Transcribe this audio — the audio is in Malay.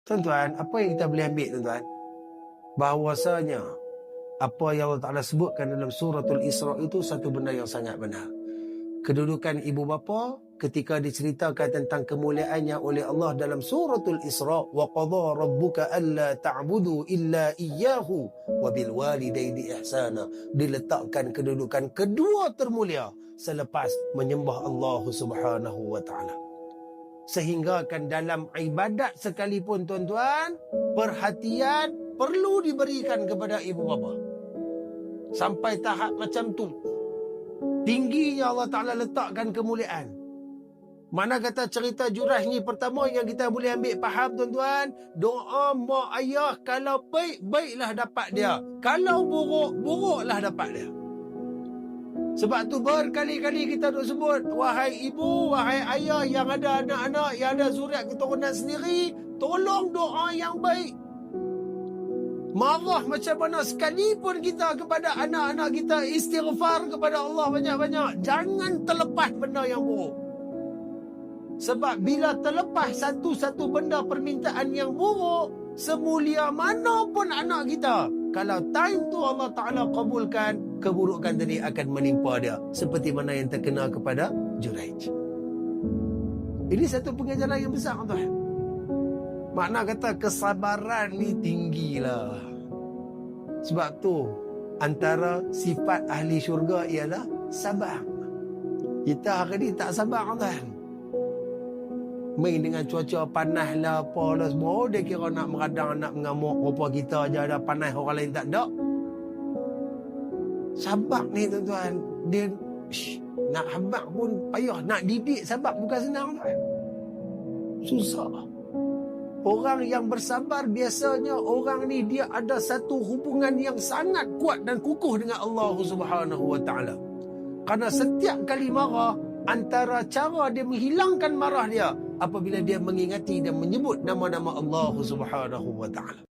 Tuan-tuan, apa yang kita boleh ambil, tuan-tuan? Bahawasanya apa yang Allah Ta'ala sebutkan dalam suratul Isra itu satu benda yang sangat benar. Kedudukan ibu bapa ketika diceritakan tentang kemuliaannya oleh Allah dalam suratul Isra, wa qadha rabbuka alla ta'budu illa iyyahu wa bil walidaini ihsana, diletakkan kedudukan kedua termulia selepas menyembah Allah Subhanahu wa taala. Sehingga kan dalam ibadat sekalipun, tuan-tuan, perhatian perlu diberikan kepada ibu bapa. Sampai tahap macam tu tingginya Allah Ta'ala letakkan kemuliaan. Mana kata cerita Juraih ni pertama yang kita boleh ambil faham, tuan-tuan, doa mak ayah kalau baik, baiklah dapat dia. Kalau buruk, buruklah dapat dia. Sebab tu berkali-kali kita duk sebut, wahai ibu, wahai ayah yang ada anak-anak, yang ada zuriat keturunan sendiri, tolong doa yang baik. Marah macam mana sekalipun kita kepada anak-anak kita, istighfar kepada Allah banyak-banyak. Jangan terlepas benda yang buruk. Sebab bila terlepas satu-satu benda permintaan yang buruk, semulia mana pun anak kita, kalau time tu Allah Ta'ala kabulkan, keburukan tadi akan menimpa dia. Seperti mana yang terkena kepada Juraij. Ini satu pengajaran yang besar, tuan. Makna kata kesabaran ni tinggilah. Sebab tu antara sifat ahli syurga ialah sabar. Kita hari ni tak sabar, tuan. Main dengan cuaca panas lah, apalah semua. Dia kira nak meradang, nak mengamuk. Rupa kita je ada panas, orang lain tak ada. Sabar ni, tuan-tuan. Dia nak habak pun payah. Nak didik sabar bukan senang, tuan. Susah. Orang yang bersabar biasanya orang ni dia ada satu hubungan yang sangat kuat dan kukuh dengan Allah Subhanahu wa taala. Karena setiap kali marah, antara cara dia menghilangkan marah dia apabila dia mengingati dan menyebut nama-nama Allah Subhanahu wa taala.